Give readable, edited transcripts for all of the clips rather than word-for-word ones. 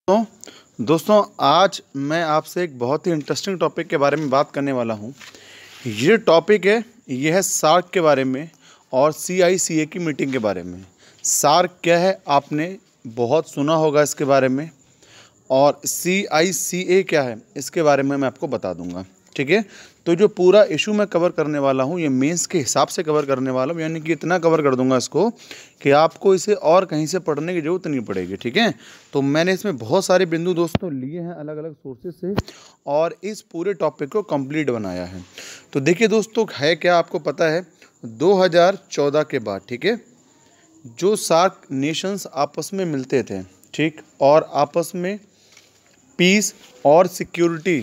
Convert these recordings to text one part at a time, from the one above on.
दोस्तों आज मैं आपसे एक बहुत ही इंटरेस्टिंग टॉपिक के बारे में बात करने वाला हूँ। ये टॉपिक है, यह है सार्क के बारे में और CICA की मीटिंग के बारे में। सार्क क्या है, आपने बहुत सुना होगा इसके बारे में, और CICA क्या है इसके बारे में मैं आपको बता दूंगा। ठीक है, तो जो पूरा इशू मैं कवर करने वाला हूँ ये मेंस के हिसाब से कवर करने वाला हूँ, यानी कि इतना कवर कर दूंगा इसको कि आपको इसे और कहीं से पढ़ने की ज़रूरत नहीं पड़ेगी। ठीक है, तो मैंने इसमें बहुत सारे बिंदु दोस्तों लिए हैं अलग अलग सोर्सेज से और इस पूरे टॉपिक को कंप्लीट बनाया है। तो देखिए दोस्तों, है क्या आपको पता है, 2014 के बाद, ठीक है, जो सार्क नेशंस आपस में मिलते थे, ठीक, और आपस में पीस और सिक्योरिटी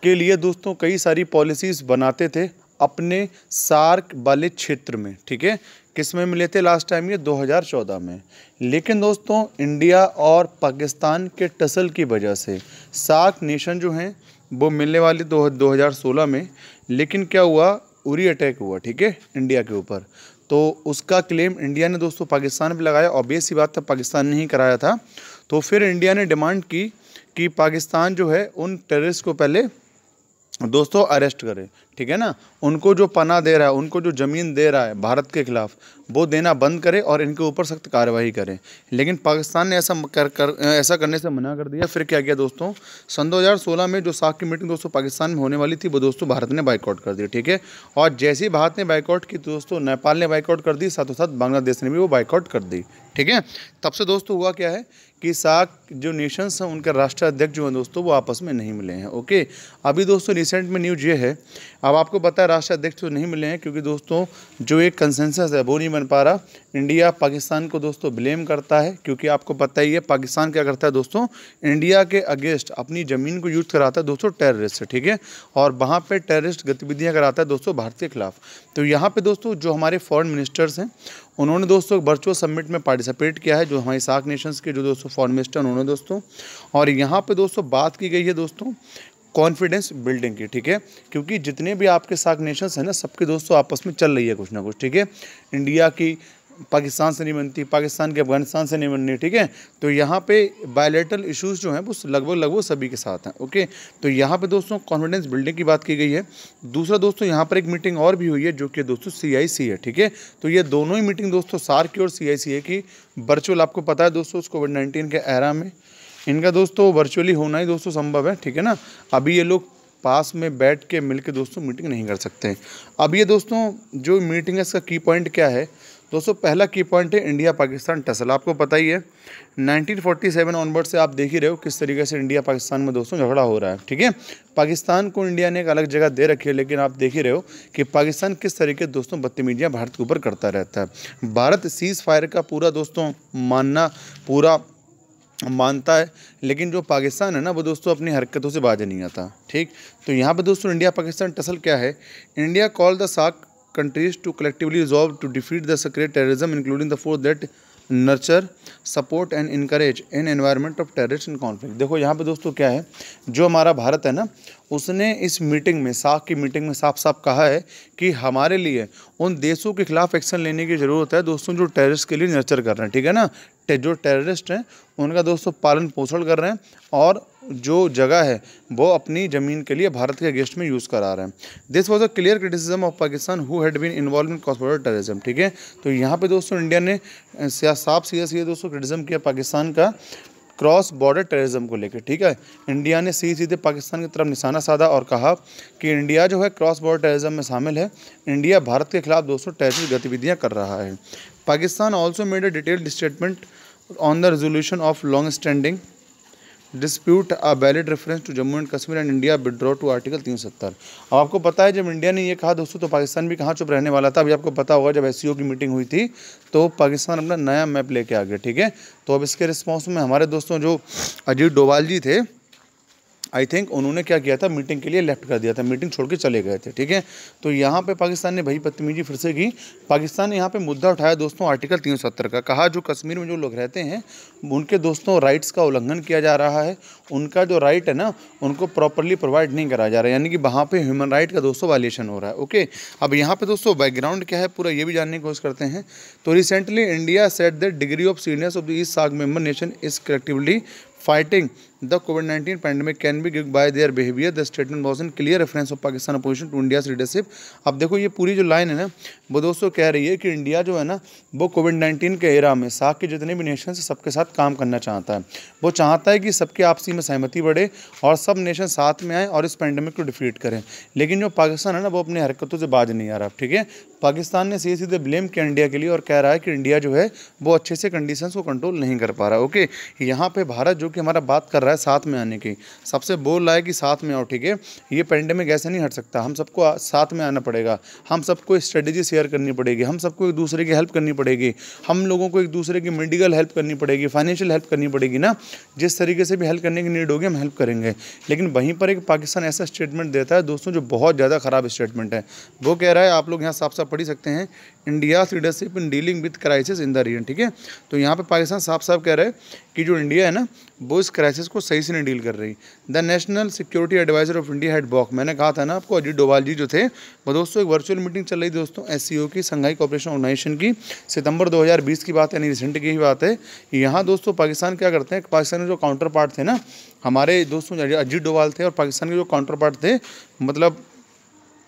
के लिए दोस्तों कई सारी पॉलिसीज़ बनाते थे अपने सार्क वाले क्षेत्र में। ठीक है, किस में मिले थे लास्ट टाइम, ये 2014 में। लेकिन दोस्तों इंडिया और पाकिस्तान के टसल की वजह से सार्क नेशन जो हैं वो मिलने वाली 2016 में। लेकिन क्या हुआ, उरी अटैक हुआ, ठीक है, इंडिया के ऊपर। तो उसका क्लेम इंडिया ने दोस्तों पाकिस्तान पे लगाया। ऑब्वियस सी बात था, पाकिस्तान ने ही कराया था। तो फिर इंडिया ने डिमांड की कि पाकिस्तान जो है उन टेररिस्ट को पहले दोस्तों अरेस्ट करे। ठीक है ना, उनको जो पनाह दे रहा है, उनको जो ज़मीन दे रहा है भारत के खिलाफ, वो देना बंद करे और इनके ऊपर सख्त कार्रवाई करे। लेकिन पाकिस्तान ने ऐसा करने से मना कर दिया। फिर क्या किया दोस्तों, सन 2016 में जो सार्क की मीटिंग दोस्तों पाकिस्तान में होने वाली थी वो दोस्तों भारत ने बाइकआउट कर दी। ठीक है, और जैसे ही भारत ने बाइकआउट की दोस्तों नेपाल ने बाइकआउट कर दी, साथों साथ बांग्लादेश ने भी वो बाइकआउट कर दी। ठीक है, तब से दोस्तों हुआ क्या है कि सार्क जो नेशंस हैं उनके राष्ट्राध्यक्ष जो हैं दोस्तों वो आपस में नहीं मिले हैं। ओके, अभी दोस्तों रिसेंट में न्यूज़ ये है, अब आपको पता है राष्ट्राध्यक्ष तो नहीं मिले हैं क्योंकि दोस्तों जो एक कंसेंसस है वो नहीं बन पा रहा। इंडिया पाकिस्तान को दोस्तों ब्लेम करता है, क्योंकि आपको पता ही है पाकिस्तान क्या करता है दोस्तों, इंडिया के अगेंस्ट अपनी ज़मीन को यूज़ कराता है दोस्तों टेररिस्ट से। ठीक है, और वहाँ पे टेररिस्ट गतिविधियाँ कराता है दोस्तों भारत के खिलाफ। तो यहाँ पे दोस्तों जो हमारे फॉरेन मिनिस्टर्स हैं उन्होंने दोस्तों वर्चुअल समिट में पार्टिसिपेट किया है, जो हमारे सार्क नेशंस के जो दोस्तों फॉरेन मिनिस्टर उन्होंने दोस्तों, और यहाँ पे दोस्तों बात की गई है दोस्तों कॉन्फिडेंस बिल्डिंग की। ठीक है, क्योंकि जितने भी आपके सार्क नेशंस हैं ना, सबके दोस्तों आपस में चल रही है कुछ ना कुछ। ठीक है, इंडिया की पाकिस्तान से नहीं बनती, पाकिस्तान के अफगानिस्तान से नहीं बननी। ठीक है, तो यहाँ पे बायलैटरल इश्यूज़ जो हैं वो लगभग सभी के साथ हैं। ओके, तो यहाँ पे दोस्तों कॉन्फिडेंस बिल्डिंग की बात की गई है। दूसरा दोस्तों यहाँ पर एक मीटिंग और भी हुई है जो कि दोस्तों CICA है। ठीक है, तो ये दोनों ही मीटिंग दोस्तों सार्क की और CICA की वर्चुअल, आपको पता है दोस्तों कोविड-19 के एरा में इनका दोस्तों वर्चुअली होना ही दोस्तों संभव है। ठीक है ना, अभी ये लोग पास में बैठ के मिल के दोस्तों मीटिंग नहीं कर सकते। अब ये दोस्तों जो मीटिंग है इसका की पॉइंट क्या है दोस्तों, पहला की पॉइंट है इंडिया पाकिस्तान टसल। आपको पता ही है 1947 ऑनवर्ड से आप देख ही रहे हो किस तरीके से इंडिया पाकिस्तान में दोस्तों झगड़ा हो रहा है। ठीक है, पाकिस्तान को इंडिया ने एक अलग जगह दे रखी है, लेकिन आप देख ही रहे हो कि पाकिस्तान किस तरीके दोस्तों बदतमीजियाँ भारत के ऊपर करता रहता है। भारत सीज़ फायर का पूरा दोस्तों मानता है, लेकिन जो पाकिस्तान है ना वो दोस्तों अपनी हरकतों से बाज नहीं आता। ठीक, तो यहाँ पे दोस्तों इंडिया पाकिस्तान टसल क्या है, India call the SAARC countries to collectively resolve to defeat the secret terrorism, including the force that nurture, support and encourage an environment of terrorist and conflict। देखो यहाँ पे दोस्तों क्या है, जो हमारा भारत है ना उसने इस मीटिंग में, सार्क की मीटिंग में साफ साफ कहा है कि हमारे लिए उन देशों के खिलाफ एक्शन लेने की ज़रूरत है दोस्तों जो टेररिस्ट के लिए नर्चर कर रहे हैं। ठीक है ना, जो टेररिस्ट हैं उनका दोस्तों पालन पोषण कर रहे हैं और जो जगह है वो अपनी ज़मीन के लिए भारत के अगेंस्ट में यूज़ करा रहे हैं। This was a clear criticism of Pakistan who had been involve in cross border terrorism. ठीक है, तो यहाँ पे दोस्तों इंडिया ने साफ सीधा दोस्तों क्रिटिसिज्म किया पाकिस्तान का क्रॉस बॉर्डर टेररिज्म को लेकर। ठीक है, इंडिया ने सीधे पाकिस्तान की तरफ निशाना साधा और कहा कि इंडिया जो है क्रॉस बॉर्डर टेररिज्म में शामिल है, इंडिया भारत के खिलाफ दोस्तों टेररिस्ट गतिविधियाँ कर रहा है। Pakistan also made a detailed statement on the resolution of long standing dispute a valid reference to Jammu and Kashmir and India withdraw to article 370। अब आपको पता है जब इंडिया ने ये कहा दोस्तों तो पाकिस्तान भी कहाँ चुप रहने वाला था। अभी आपको पता होगा जब SCO की मीटिंग हुई थी तो पाकिस्तान अपना नया मैप लेके आ गया। ठीक है, तो अब इसके रिस्पॉन्स में हमारे दोस्तों जो अजीत डोभाल जी थे, आई थिंक उन्होंने क्या किया था, मीटिंग के लिए लेफ्ट कर दिया था, मीटिंग छोड़ के चले गए थे। ठीक है, तो यहाँ पे पाकिस्तान ने भाई बदतमीजी फिर से की। पाकिस्तान ने यहाँ पे मुद्दा उठाया दोस्तों आर्टिकल 370 का, कहा जो कश्मीर में जो लोग रहते हैं उनके दोस्तों राइट्स का उल्लंघन किया जा रहा है, उनका जो राइट है ना उनको प्रॉपरली प्रोवाइड नहीं कराया जा रहा है, यानी कि वहाँ पे ह्यूमन राइट का दोस्तों वायलेशन हो रहा है। ओके, अब यहाँ पे दोस्तों बैकग्राउंड क्या है पूरा ये भी जानने की कोशिश करते हैं। तो recently India set the degree of seniors of the east SAARC member nation is collectively fighting the COVID-19 pandemic can be given by their behavior. The statement was in clear reference of Pakistan opposition to India's leadership. अब देखो ये पूरी जो line है ना वो दोस्तों कह रही है कि इंडिया जो है ना वो कोविड-19 के एरा में सार्क के जितने भी नेशन से सबके साथ काम करना चाहता है। वो चाहता है कि सबके आपसी में सहमति बढ़े और सब नेशन साथ में आए और इस पैंडमिक को डिफीट करें। लेकिन जो पाकिस्तान है ना वो अपनी हरकतों से बाज नहीं आ रहा। ठीक है, पाकिस्तान ने सीधे सीधे ब्लेम किया इंडिया के लिए और कह रहा है कि इंडिया जो है वो अच्छे से कंडीशंस को कंट्रोल नहीं कर पा रहा। ओके, यहाँ पे भारत जो कि हमारा बात कर रहा है साथ में आने की, सबसे बोल रहा है कि साथ में आओ। ठीक है, ये पेंडेमिक ऐसे नहीं हट सकता, हम सबको साथ में आना पड़ेगा, हम सबको स्ट्रेटेजी शेयर करनी पड़ेगी, हम सबको एक दूसरे की हेल्प करनी पड़ेगी, हम लोगों को एक दूसरे की मेडिकल हेल्प करनी पड़ेगी, फाइनेंशियल हेल्प करनी पड़ेगी ना, जिस तरीके से भी हेल्प करने की नीड होगी हम हेल्प करेंगे। लेकिन वहीं पर एक पाकिस्तान ऐसा स्टेटमेंट देता है दोस्तों जो बहुत ज़्यादा ख़राब स्टेटमेंट है। वो कह रहा है, आप लोग यहाँ साफ साफ पढ़ ही सकते हैं, India leadership in dealing with crisis in the region. ठीक है, तो यहाँ पे पाकिस्तान साफ साफ कह रहा है कि जो इंडिया है ना वो इस क्राइसिस को सही से नहीं डील कर रही। The national security adviser of India had walk, मैंने कहा था ना आपको, अजीत डोभाल जी जो थे वो दोस्तों एक वर्चुअल मीटिंग चल रही थी दोस्तों SCO की, संघाई कोऑपरेशन ऑर्गेनाइजेशन की, सितंबर 2020 की बात है, यानी रिसेंट की ही बात है। यहाँ दोस्तों पाकिस्तान क्या करते हैं, पाकिस्तान के जो काउंटर पार्ट थे ना हमारे दोस्तों अजीत डोभाल थे और पाकिस्तान के जो काउंटर पार्ट थे, मतलब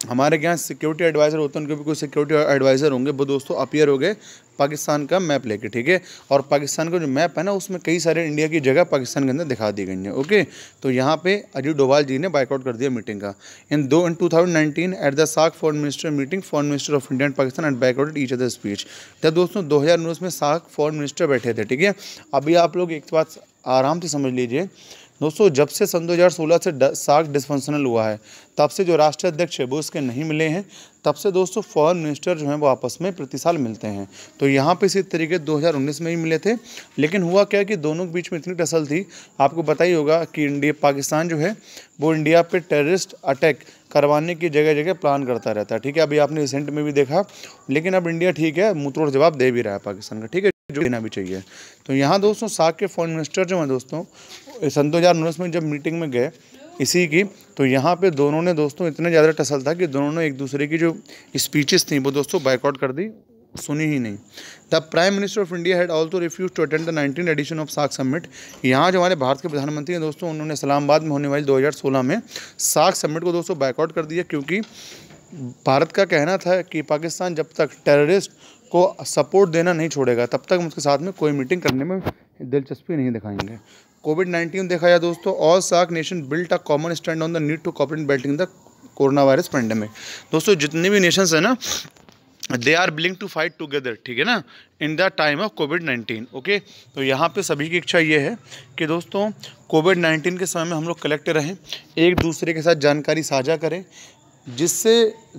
हमारे यहाँ सिक्योरिटी एडवाइज़र होते हैं, उनके भी कोई सिक्योरिटी एडवाइज़र होंगे, वो दोस्तों अपीयर हो गए पाकिस्तान का मैप लेके। ठीक है, और पाकिस्तान का जो मैप है ना उसमें कई सारे इंडिया की जगह पाकिस्तान के अंदर दिखा दी गई है। ओके, तो यहाँ पे अजीत डोभाल जी ने बाइकआउट कर दिया मीटिंग का। In 2019 at the SAARC foreign minister meeting, foreign minister of India and Pakistan and boycotted each other speech. जब दोस्तों 2019 में सार्क फॉरेन मिनिस्टर बैठे थे। ठीक है, अभी आप लोग एक बात आराम से समझ लीजिए दोस्तों, जब से सन 2016 से सार्क डिसफंक्शनल हुआ है तब से जो राष्ट्रीय अध्यक्ष है वो उसके नहीं मिले हैं, तब से दोस्तों फॉरेन मिनिस्टर जो हैं वो आपस में प्रति साल मिलते हैं। तो यहाँ पे इसी तरीके 2019 में ही मिले थे। लेकिन हुआ क्या कि दोनों के बीच में इतनी टसल थी, आपको पता ही होगा कि इंडिया पाकिस्तान जो है वो इंडिया पे टेररिस्ट अटैक करवाने की जगह जगह प्लान करता रहता है। ठीक है, अभी आपने रिसेंट में भी देखा, लेकिन अब इंडिया ठीक है मुंहतोड़ जवाब दे भी रहा है पाकिस्तान का। ठीक है, जो देना भी चाहिए। तो यहाँ दोस्तों सार्क के फॉरेन मिनिस्टर जो हैं दोस्तों सन 2019 में जब मीटिंग में गए इसी की, तो यहाँ पे दोनों ने दोस्तों इतने ज़्यादा टसल था कि दोनों ने एक दूसरे की जो स्पीचेस थी वो दोस्तों बाइकआउट कर दी, सुनी ही नहीं। The prime minister of India had also refuse to attend the 19th edition of SAARC summit. यहाँ जो हमारे भारत के प्रधानमंत्री हैं दोस्तों, उन्होंने इस्लामाबाद में होने वाली 2016 में सार्क समिट को दोस्तों बाइकआउट कर दिया, क्योंकि भारत का कहना था कि पाकिस्तान जब तक टेररिस्ट को सपोर्ट देना नहीं छोड़ेगा तब तक हम उसके साथ में कोई मीटिंग करने में दिलचस्पी नहीं दिखाएंगे। कोविड-19 देखा जाए दोस्तों, all SAARC nation built a common stand on the need to cooperate in battling the corona virus pandemic. दोस्तों जितने भी नेशंस हैं ना they are willing to fight together, ठीक है ना, इन द टाइम ऑफ कोविड-19। ओके, तो यहाँ पे सभी की इच्छा ये है कि दोस्तों कोविड-19 के समय में हम लोग कलेक्ट रहें, एक दूसरे के साथ जानकारी साझा करें, जिससे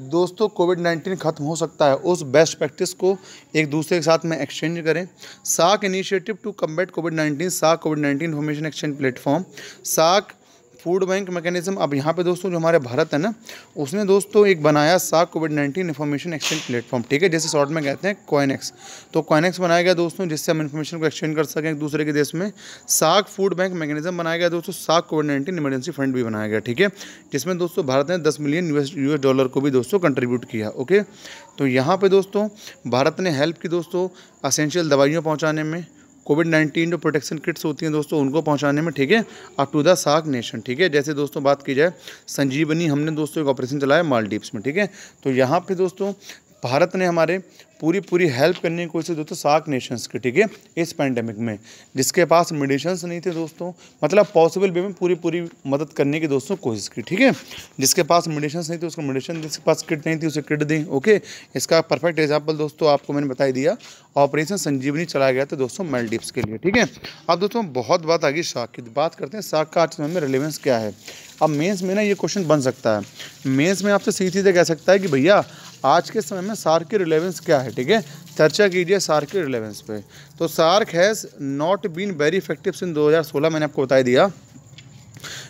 दोस्तों कोविड-19 ख़त्म हो सकता है उस बेस्ट प्रैक्टिस को एक दूसरे के साथ में एक्सचेंज करें। SAARC initiative to combat covid, SAARC covid information exchange platform, SAARC food bank mechanism. अब यहाँ पे दोस्तों जो हमारे भारत है ना उसने दोस्तों एक बनाया सार्क कोविड-19 इन्फॉर्मेशन एक्सचेंज प्लेटफॉर्म। ठीक है, जैसे शॉर्ट में कहते हैं कोइनेक्स। तो कोइनेक्स बनाया गया दोस्तों जिससे हम इन्फॉर्मेशन को एक्सचेंज कर सकें एक दूसरे के देश में। सार्क फूड बैंक मैकेनिज्म बनाया गया दोस्तों। सार्क कोविड-19 इमरजेंसी फंड भी बनाया गया। ठीक है, जिसमें दोस्तों भारत ने 10 मिलियन US डॉलर को भी दोस्तों कंट्रीब्यूट किया। ओके, तो यहाँ पर दोस्तों भारत ने हेल्प की दोस्तों असेंशियल दवाइयाँ पहुँचाने में, कोविड-19 जो प्रोटेक्शन किट्स होती हैं दोस्तों उनको पहुंचाने में। ठीक है, up to the SAARC nation. ठीक है, जैसे दोस्तों बात की जाए संजीवनी, हमने दोस्तों एक ऑपरेशन चलाया मालदीव्स में। ठीक है, तो यहाँ पे दोस्तों भारत ने हमारे पूरी हेल्प करने की कोशिश दोस्तों सार्क नेशंस की। ठीक है, इस पैंडेमिक में जिसके पास मेडिसिन्स नहीं थे दोस्तों, मतलब पॉसिबल वे में पूरी मदद करने की दोस्तों कोशिश की। ठीक है, जिसके पास मेडिसिन्स नहीं थे उसको मेडिसिन, जिसके पास किट नहीं थी उसे किट दी। ओके, इसका परफेक्ट एग्जाम्पल दोस्तों आपको मैंने बता दिया, ऑपरेशन संजीवनी चलाया गया था दोस्तों मालदीव्स के लिए। ठीक है, अब दोस्तों बहुत बात आ गई सार्क की, बात करते हैं सार्क का आज समय में रिलेवेंस क्या है। अब मेंस में ना ये क्वेश्चन बन सकता है, मेंस में आपसे सीधे कह सकता है कि भैया आज के समय में सार्क की रिलेवेंस क्या है। ठीक है, चर्चा कीजिए सार्क के रिलेवेंस पे। तो SAARC has not been very effective since 2016, मैंने आपको बता दिया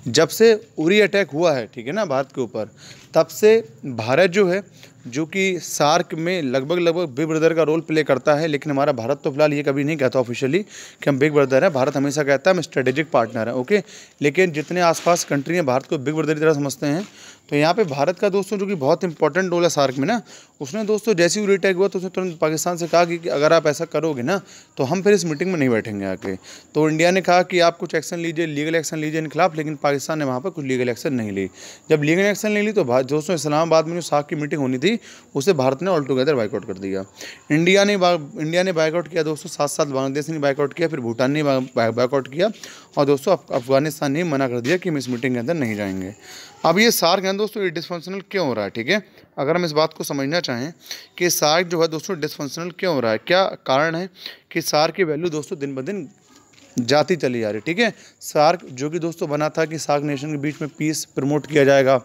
जब से उरी अटैक हुआ है। ठीक है ना, भारत के ऊपर, तब से भारत जो है, जो कि सार्क में लगभग बिग ब्रदर का रोल प्ले करता है, लेकिन हमारा भारत तो फिलहाल ये कभी नहीं कहता ऑफिशियली कि हम बिग ब्रदर हैं। भारत हमेशा कहता है हम स्ट्रेटेजिक पार्टनर है, ओके। लेकिन जितने आसपास कंट्री हैं भारत को बिग ब्रदर की तरह समझते हैं। तो यहाँ पे भारत का दोस्तों जो कि बहुत इंपॉर्टेंट रोल है सार्क में ना, उसने दोस्तों जैसे ही रीटैग हुआ तो उसने तुरंत पाकिस्तान से कहा कि अगर आप ऐसा करोगे ना तो हम फिर इस मीटिंग में नहीं बैठेंगे आके। तो इंडिया ने कहा कि आप कुछ एक्शन लीजिए, लीगल एक्शन लीजिए इनके खिलाफ, लेकिन पाकिस्तान ने वहाँ पर कुछ लीगल एक्शन नहीं ली। जब लीगल एक्शन नहीं ली तो दोस्तों इस्लामाबाद में जो सार्क की मीटिंग होनी थी उसे भारत ने ऑल टुगेदर बाइकआउट कर दिया। इंडिया ने बाइकआउट किया दोस्तों, साथ साथ बांग्लादेश ने बाइकआउट किया, फिर भूटान ने बाइकआउट किया, और दोस्तों अफगानिस्तान ने मना कर दिया कि हम इस मीटिंग के अंदर नहीं जाएंगे। अब ये सार्क है दोस्तों, ये डिसफंक्शनल क्यों हो रहा है, ठीक है। अगर हम इस बात को समझना चाहें कि सार्क जो है दोस्तों डिसफंक्शनल क्यों हो रहा है, क्या कारण है कि सार्क की वैल्यू दोस्तों दिन ब दिन जाती चली जा रही है, ठीक है। सार्क जो कि दोस्तों बना था कि सार्क नेशन के बीच में पीस प्रमोट किया जाएगा,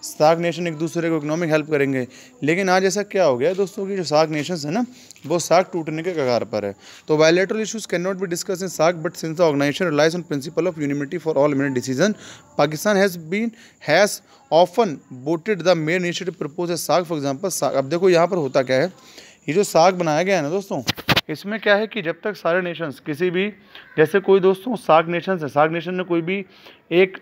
सार्क नेशन एक दूसरे को इकोनॉमिक हेल्प करेंगे, लेकिन आज ऐसा क्या हो गया दोस्तों कि जो सार्क नेशंस है ना वो सार्क टूटने के कगार पर है। तो bilateral issues can not be discuss in SAARC, but since the organisation relies on principle of unanimity for all eminent decision, Pakistan has often voted the main initiative propose as SAARC. For example SAARC, अब देखो यहाँ पर होता क्या है, ये जो SAARC बनाया गया है ना दोस्तों, इसमें क्या है कि जब तक सारे नेशंस किसी भी, जैसे कोई दोस्तों सार्क नेशंस है, सार्क नेशन ने कोई भी एक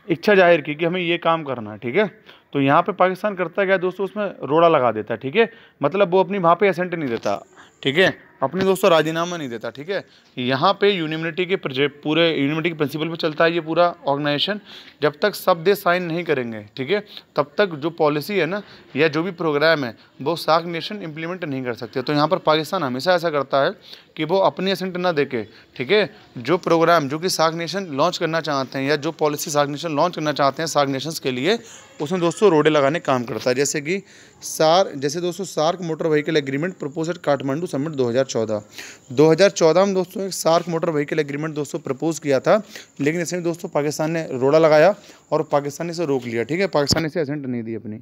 इच्छा जाहिर की कि हमें ये काम करना है, ठीक है, तो यहाँ पे पाकिस्तान करता क्या दोस्तों, उसमें रोड़ा लगा देता है, ठीक है, मतलब वो अपनी वहाँ पे एसेंट नहीं देता, ठीक है, अपनी दोस्तों राजीनामा नहीं देता, ठीक है। यहाँ पे यूनिमिटी के पूरे यूनिमिटी के प्रिंसिपल पे चलता है ये पूरा ऑर्गेनाइजेशन। जब तक सब देश साइन नहीं करेंगे, ठीक है, तब तक जो पॉलिसी है ना या जो भी प्रोग्राम है वो सार्क नेशन इम्प्लीमेंट नहीं कर सकते। तो यहाँ पर पाकिस्तान हमेशा ऐसा करता है कि वो अपनी एसेंट ना देके, ठीक है, जो प्रोग्राम जो कि सार्क नेशन लॉन्च करना चाहते हैं या जो पॉलिसी सार्क नेशन लॉन्च करना चाहते हैं सार्क नेशंस के लिए, उसमें दोस्तों रोडे लगाने काम करता है। जैसे दोस्तों SAARC motor vehicle agreement propose at Kathmandu summit 2014 में दोस्तों एक सार्क मोटर व्हीकल एग्रीमेंट दोस्तों प्रपोज किया था, लेकिन इसमें दोस्तों पाकिस्तान ने रोड़ा लगाया और पाकिस्तान ने इसे रोक लिया, ठीक है, पाकिस्तान ने इसे एसेंट नहीं दी अपनी।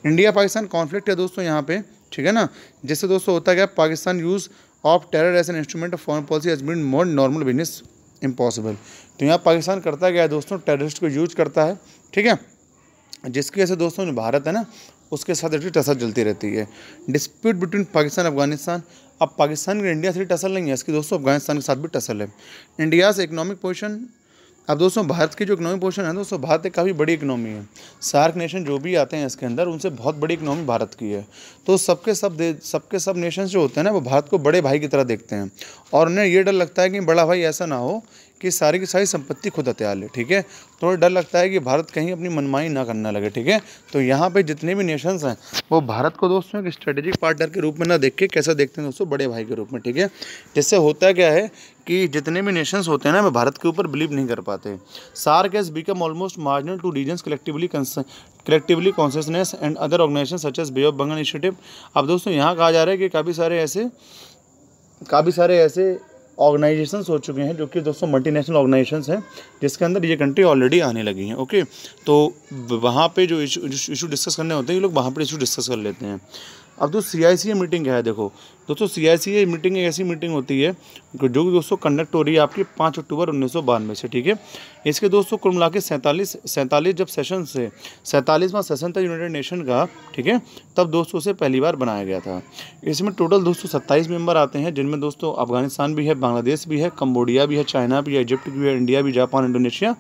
इंडिया पाकिस्तान कॉन्फ्लिक्ट है दोस्तों यहाँ पे, ठीक है ना, जैसे दोस्तों होता गया Pakistan use of terror as an instrument of foreign policy has been more normal business impossible. तो यहाँ पाकिस्तान करता गया दोस्तों, टेररिस्ट को यूज करता है, ठीक है, जिसकी वजह से दोस्तों जो भारत है ना उसके साथ एक टसल चलती रहती है। डिस्प्यूट बिटवीन पाकिस्तान अफगानिस्तान, अब पाकिस्तान की इंडिया से टसल नहीं है, इसकी दोस्तों अफगानिस्तान के साथ भी टसल है। इंडिया से इकोनॉमिक पोजीशन, अब दोस्तों भारत की जो इकोनॉमिक पोजीशन है दोस्तों, भारत एक काफ़ी बड़ी इकोनॉमी है, सार्क नेशन जो भी आते हैं इसके अंदर उनसे बहुत बड़ी इकोनॉमी भारत की है। तो सबके सब नेशंस जो होते हैं ना वो भारत को बड़े भाई की तरह देखते हैं, और उन्हें ये डर लगता है कि बड़ा भाई ऐसा ना हो कि सारी की सारी संपत्ति खुद हथियार ले, ठीक है, थोड़ा डर लगता है कि भारत कहीं अपनी मनमानी ना करने लगे, ठीक है। तो यहाँ पे जितने भी नेशंस हैं वो भारत को दोस्तों एक स्ट्रेटेजिक पार्टनर के रूप में ना देख के कैसा देखते हैं दोस्तों, बड़े भाई के रूप में, ठीक है। जिससे होता क्या है कि जितने भी नेशंस होते हैं ना वो भारत के ऊपर बिलीव नहीं कर पाते। SAARC has become almost marginal to regions collectively consciousness and other organisation such as bay of Bengal initiative. अब दोस्तों यहाँ कहा जा रहा है कि काफ़ी सारे ऐसे ऑर्गेनाइजेशंस हो चुके हैं जो कि दोस्तों मल्टीनेशनल ऑर्गेनाइजेशंस हैं जिसके अंदर ये कंट्री ऑलरेडी आने लगी हैं, ओके। तो वहाँ पे जो इशू डिस्कस करने होते हैं ये लोग वहाँ पे इशू डिस्कस कर लेते हैं। अब तो CICA मीटिंग क्या है, देखो दोस्तों CICA मीटिंग एक ऐसी मीटिंग होती है जो कि दोस्तों कंडक्ट हो रही है आपकी 5 अक्टूबर 1992 से, ठीक है। इसके दोस्तों कुल मिला के 47 जब सेशन से 47वां सेशन था यूनाइटेड नेशन का, ठीक है, तब दोस्तों से पहली बार बनाया गया था। इसमें टोटल दोस्तों 27 मेंबर आते हैं, जिनमें दोस्तों अफगानिस्तान भी है, बांग्लादेश भी है, कम्बोडिया भी है, चाइना भी है, इजिप्ट भी है, इंडिया भी, जापान, इंडोनेशिया,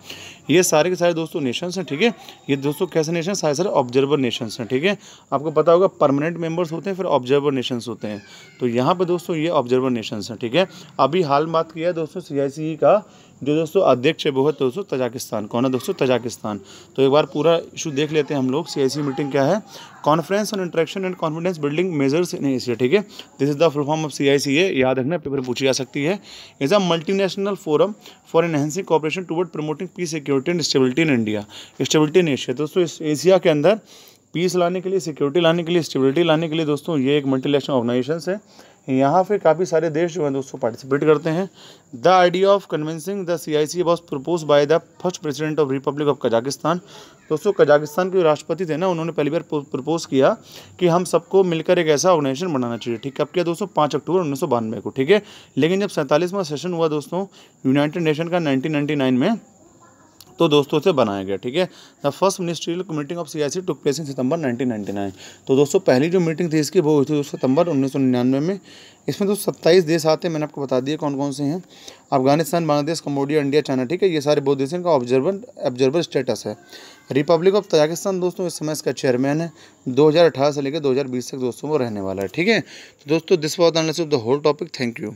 ये सारे के सारे दोस्तों नेशंस हैं, ठीक है। ये दोस्तों कैसे नेशन, सारे सारे ऑब्जर्वर नेशंस हैं, ठीक है। आपको पता होगा परमानेंट मेंबर्स होते हैं, फिर ऑब्जर्वर नेशंस होते हैं। तो यहाँ पे दोस्तों ये ऑब्जर्वर नेशंस हैं, ठीक है। अभी हाल में बात किया है दोस्तों CICA का जो दोस्तों अध्यक्ष है वो है दोस्तों तजाकिस्तान। कौन है दोस्तों? तजाकिस्तान। तो एक बार पूरा इशू देख लेते हैं हम लोग। CICA मीटिंग क्या है? Conference on interaction and confidence building measures in Asia, ठीक है। This is the full form of CICA, याद रखना, पेपर पूछी जा सकती है। Is a multinational forum for enhancing cooperation toward promoting peace, security and stability in India, stability in Asia. दोस्तों इस एशिया के अंदर पीस लाने के लिए, सिक्योरिटी लाने के लिए, स्टेबिलिटी लाने के लिए दोस्तों ये एक मल्टीनेशनल ऑर्गेनाइजेशन है। यहाँ पे काफ़ी सारे देश जो हैं दोस्तों पार्टिसिपेट करते हैं। The idea of convincing the CICA was propose by the first president of Republic of Kazakhstan. दोस्तों कजाकिस्तान के राष्ट्रपति थे ना, उन्होंने पहली बार प्रपोज किया कि हम सबको मिलकर एक ऐसा ऑर्गेनाइजेशन बनाना चाहिए, ठीक है। अब क्या दोस्तों 5 अक्टूबर 1992 को, ठीक है। लेकिन जब 47वां सेशन हुआ दोस्तों यूनाइटेड नेशन का 1999 में, तो दोस्तों से बनाया गया। ठीक है, the first ministerial meeting of CIC took place in September 1999। तो दोस्तों पहली जो मीटिंग थी इसकी वो हुई थी सितंबर 1999 में। इसमें तो 27 देश आते हैं, मैंने आपको बता दिया कौन कौन से हैं। Afghanistan, Bangladesh, Cambodia, India, China. ठीक है, ये सारे बहुत देश हैं, इनका ऑब्जर्वर स्टेटस है। रिपब्लिक ऑफ तजाकिस्तान दोस्तों इस समय इसका चेयरमैन है। 2018 से लेकर 2020 तक दोस्तों वो रहने वाला है। ठीक है, तो दोस्तों this was the analysis of the whole topic. Thank you.